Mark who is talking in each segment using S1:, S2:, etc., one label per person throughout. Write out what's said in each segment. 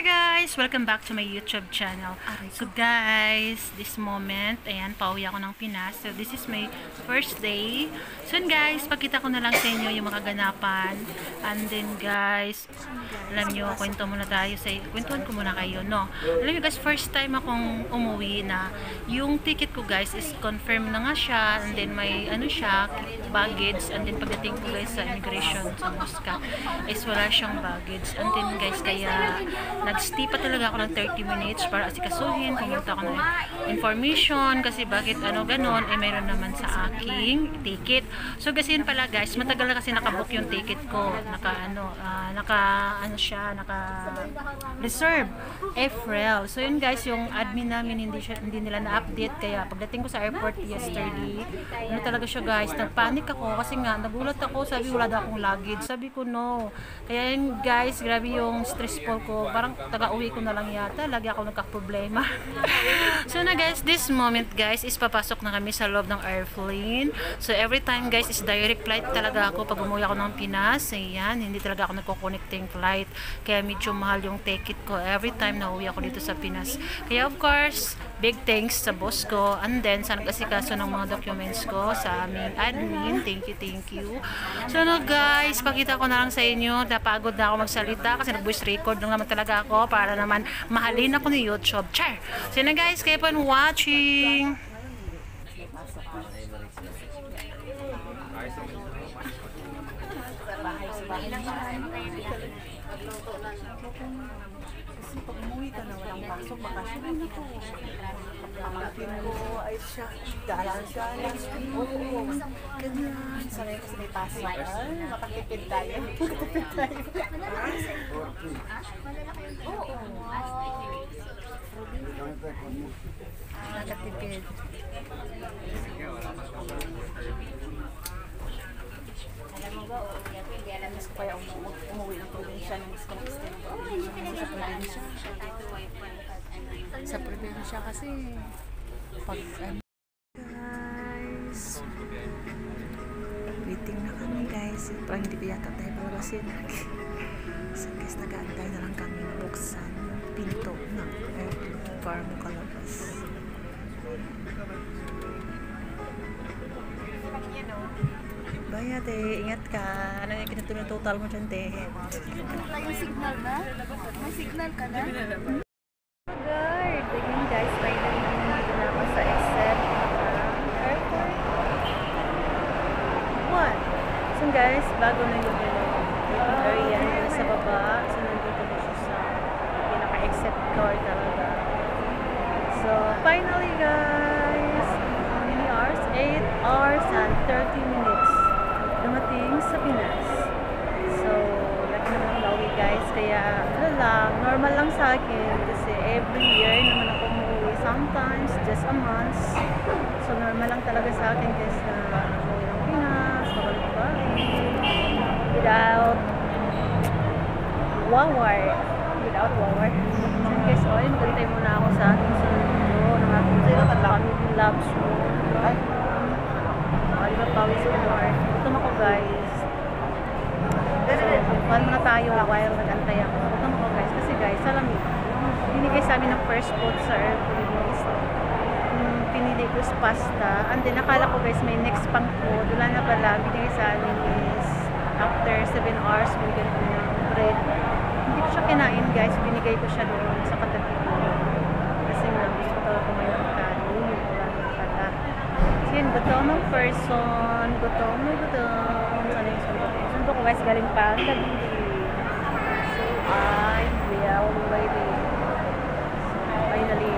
S1: Hi guys! Welcome back to my YouTube channel. So guys, this moment, ayan, pauwi ako ng Pinas. So this is my first day. So guys, pakita ko na lang sa inyo yung mga ganapan. And then guys, alam nyo, kwentuhan ko muna kayo, no? Alam nyo guys, first time akong umuwi na yung ticket ko guys is confirm na nga siya. And then may ano siya, baggage. And then pagdating ko guys sa immigration sa Moscow, is wala siyang baggage. And then guys, kaya nag-stay pa talaga ako ng 30 minutes para asikasuhin, pumunta ako ng information kasi bakit ano ganon, eh mayroon naman sa aking ticket. So kasi yun pala guys, matagal na kasi nakabook yung ticket ko, naka reserve April. So yun guys, yung admin namin hindi nila na-update, kaya pagdating ko sa airport yesterday, ano talaga siya guys, nagpanic ako kasi nga nagulat ako, sabi wala daw akong luggage, sabi ko no. Kaya yun guys, grabe yung stressful ko, parang taga-uwi ko na lang yata, lagi ako nagka-problema. So na guys, this moment guys is papasok na kami sa loob ng airplane. So every time guys is direct flight talaga ako pag umuwi ako ng Pinas. Ayan, hindi talaga ako nagko-connecting flight, kaya medyo mahal yung ticket ko every time na uwi ako dito sa Pinas. Kaya of course, big thanks sa boss ko, and then sa nag-asikaso ng mga documents ko sa aming admin. Thank you. So no guys, pakita ko na lang sa inyo, napagod na ako magsalita kasi nag-voice record lang naman talaga ako para naman mahalin ako ni YouTube. Char! So na guys, keep on watching!
S2: Kasi pag umuwi ka na walang pasok, bakasyon ko. Pamangkin ko ay siya, galang-galang. Oo, ganyan. Sanay kasi may pasok. Ay, makatipid tayo. Makatipid tayo. Oo. Nakatipid. Alam mo ba, gusto ko kaya umuwi ng probinsya ng gusto ko sa probinsya. Sa probinsya kasi pag guys, waiting na kami guys, parang hindi pa yata tayo palabasin. So guys, nag-aantay na lang kami buksan yung pinto ng airplane para makalabas. Baya, te. Ingat ka. Ano yung kinatuloy-total mo dyan, te?
S3: Wala yung signal na? May signal ka na?
S2: Guard! Again, guys, finally nandito na ako sa except airport 1. So guys, bago na yung area nila sa baba. So nandito na siya sa pinaka-except door talaga. So finally guys, how many hours? 8 hours and 30 minutes. Dumating sa Pinas. So, lagi naman ang lauwi guys. Kaya, ano lang, normal lang sa akin. Kasi every year naman ako umuwi. Sometimes, just a month. So, normal lang talaga sa akin guys na umuwi ng Pinas, pabalik-balik. Without wawar. So, guys, magantay muna ako sa ating sundo. Nakakita yung love show. Diba, pawis ko more. Gutom ako guys. So, kuhan muna tayo while nag-antay ako. Gutom ako guys. Kasi guys, alam niyo, binigay sa amin ng first food sa airplane is pinili ko is pasta. And then, nakala ko guys, may next pang food. Wala na pala. Binigay sa amin is after 7 hours, binigay ko ng bread. Hindi ko siya kinain guys. Binigay ko siya doon sa katabi ko. Kasi nga, gusto ko talaga kumain ng kanin. Yan, gutom ng person. Gutom. Sana yung sundo ko? Sundo ko guys, galing pa ang gabi. So, I will ready. So, finally.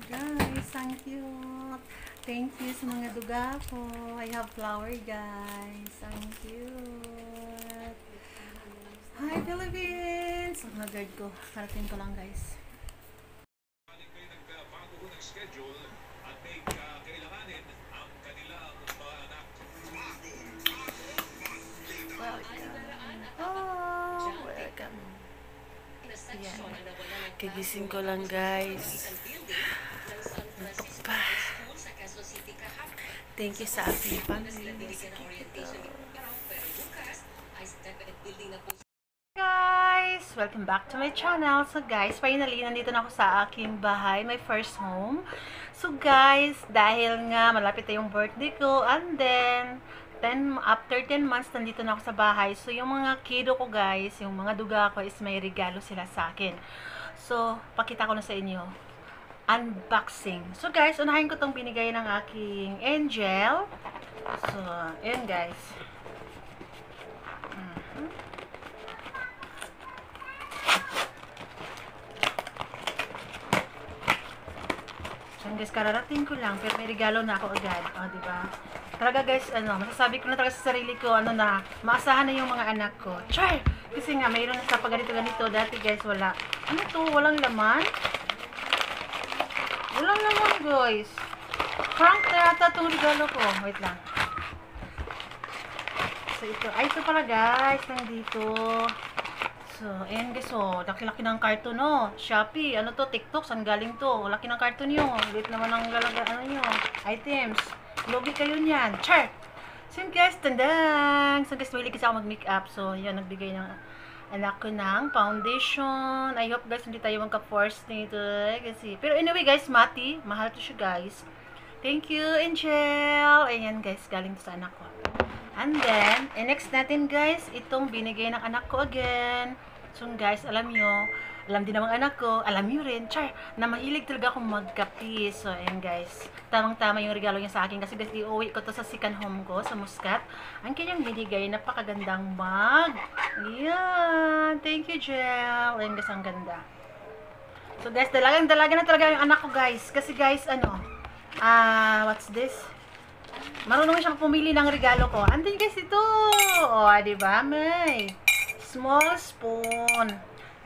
S2: Guys, thank you. Thank you sa mga duga ko. I have flower guys. Thank you. Hi Philippines! Ang guard ko. Karating ko lang guys. Welcome. Yan. Kagising ko lang guys. Antok pa.
S1: Thank you sa aking family. Guys, welcome back to my channel. So guys, finally nandito na ako sa aking bahay, my first home. So guys, dahil nga malapit na yung birthday ko, and then after 10 months nandito na ako sa bahay. So yung mga kiddo ko guys, yung mga duga ko is may regalo sila sa akin. So pakita ko na sa inyo. Unboxing. So guys, unahin ko tong binigay ng aking angel. So, ayan guys. So guys, kararating ko lang pero may regalo na ako agad. O, diba? Talaga guys, masasabi ko na talaga sa sarili ko, maasahan na yung mga anak ko. Char! Kasi nga, mayroon na sa pagganito-ganito. Dati guys, wala. Ano to? Walang laman? Walang laman guys. Prank na yata itong regalo ko. Wait lang. So ito. Ay, ito pala guys. Nandito. So, ayan guys, oh, laki-laki ng karton, no? Shopee, ano to, TikTok, saan galing to? Laki ng karton nyo. Lit naman ang nyo, items. Logi kayo niyan. Char! So, yun guys, tandang! So, guys, mahilig kasi ako mag-makeup. So, yan, nagbigay ng anak ko ng foundation. I hope guys, hindi tayo magka-force nito. Kasi, pero anyway guys, Mati, mahal to siya guys. Thank you, Angel! Ayan guys, galing to sa anak ko. And then, next natin guys, itong binigay ng anak ko again. So guys, alam din ng anak ko, alam nyo rin, char, na mahilig talaga akong magkape. So, ayan guys, tamang-tama yung regalo niya sa akin. Kasi guys, iuwi ko to sa second home ko, sa Muscat. Ang kanyang binigay, napakagandang mug. Ayan, thank you, Jel. Ayan guys, ang ganda. So guys, dalaga na talaga yung anak ko guys. Kasi guys, what's this? Marunong siyang pumili ng regalo ko. Andun guys ito. O, diba? May small spoon.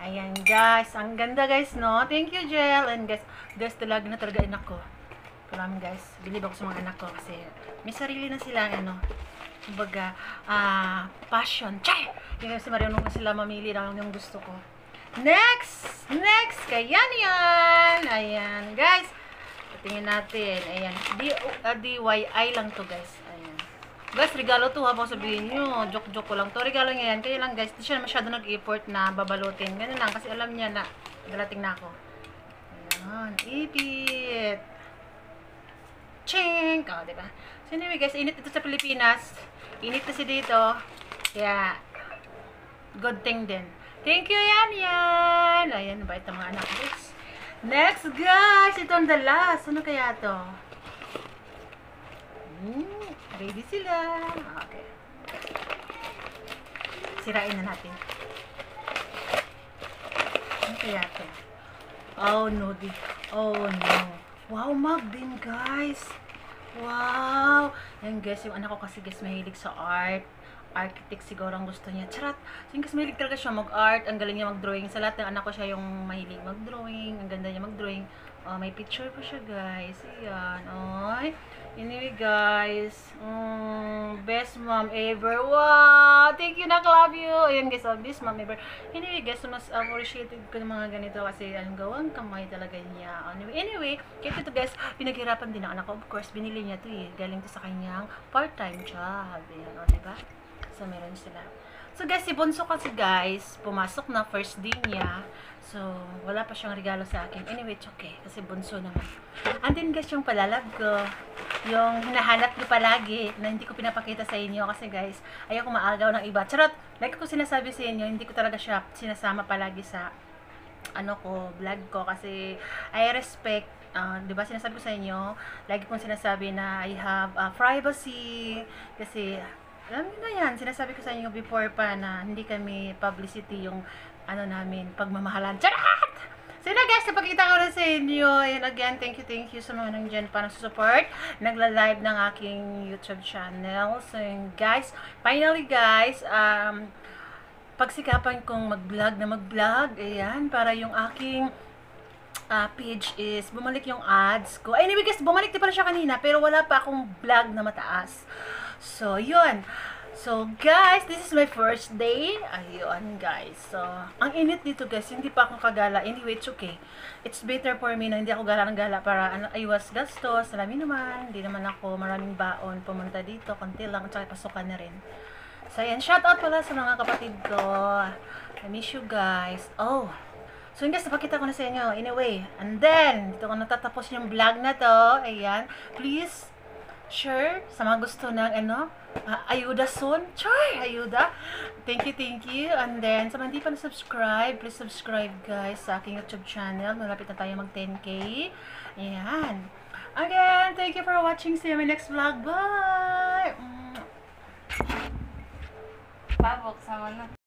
S1: Ayan guys. Ang ganda guys, no? Thank you, Jel. And guys, talaga na talaga anak ko. Kalam guys, bilib ako sa mga anak ko kasi may sarili na sila, kumbaga, passion. Chay! Yung kasi marunong na sila mamili ng yung gusto ko. Next! Kaya yan! Ayan, guys. Tingnan natin. Ayan. DIY lang to guys. Ayan. Guys, regalo to habang sabihin nyo. Joke ko lang to. Regalo niya yan. Kaya lang guys, di siya masyado nag-effort na babalutin. Ganun lang. Kasi alam niya na dalating na ako. Ayan. Ipit. Chink! O, diba? So anyway guys, init ito sa Pilipinas. Init kasi dito. Kaya, good thing din. Thank you, yan. Ayan, bait ang mga anak guys. Next, guys! Ito ang the last. Ano kaya to? Ready sila. Okay. Sirain na natin. Ano kaya to? Oh, no. Wow, mug din, guys. Wow. Yan, guys. Yung anak ko kasi, guys, mahilig sa art. Architect siguro ang gusto niya. Charot! So, kasi mahilig talaga siya mag-art. Ang galing niya mag-drawing. Sa lahat ng anak ko siya yung mahilig mag-drawing. Ang ganda niya mag-drawing. May picture pa siya, guys. Ayan. Oy. Anyway, guys. Best mom ever. Wow! Thank you, nak. Love you. Ayan, guys. Best mom ever. Anyway, guys. Mas appreciated ko ng mga ganito kasi ang gawang kamay talaga niya. Anyway, kaya ito, guys. Pinaghirapan din ang anak ko. Of course, binili niya ito eh. Galing to sa kanyang part-time job. Ayan, diba? So, meron sila. So, guys, si Bunso kasi, guys, pumasok na first day niya. So, wala pa siyang regalo sa akin. Anyway, it's okay. Kasi Bunso naman. And then, guys, yung palalab ko, yung hinahanap ko palagi, na hindi ko pinapakita sa inyo. Kasi, guys, ayaw ko maagaw ng iba. Charot! Like ko sinasabi sa inyo, hindi ko talaga siya sinasama palagi sa, vlog ko. Kasi, I respect, diba, sinasabi ko sa inyo, lagi kong sinasabi na I have privacy. Kasi, alam niyo na yan, sinasabi ko sa inyo before pa na hindi kami publicity yung namin, pagmamahalan. Charat! So yun na guys, napakita ko na sa inyo. And again, thank you sa mga nandyan pa nagsusupport. Nagla-live ng aking YouTube channel. So yun guys, finally guys, pagsikapan kong mag-vlog. Ayan, para yung aking page is bumalik yung ads ko. Anyway guys, bumalik din pala siya kanina pero wala pa akong vlog na mataas. So, yun. So, guys, this is my first day. Ayun, guys. So, ang init dito, guys. Hindi pa ako kagala. Anyway, it's okay. It's better for me na hindi ako gala ng gala para iwas gastos. Alam naman, hindi naman ako maraming baon pumunta dito. Konti lang, tsaka pasukan na rin. So, ayan. Shout out pala sa mga kapatid ko. I miss you, guys. Oh, so yun guys, napakita ko na sa inyo. Anyway, and then, dito ko natatapos yung vlog na to. Ayan. Please, share sa mga gusto ng ayuda soon. Char! Ayuda. Thank you. And then, sa mga hindi pa na-subscribe, please subscribe guys sa aking YouTube channel. Malapit na tayo mag 10K. Ayan. Again, thank you for watching. See you in my next vlog. Bye!
S3: Pabok, sama na.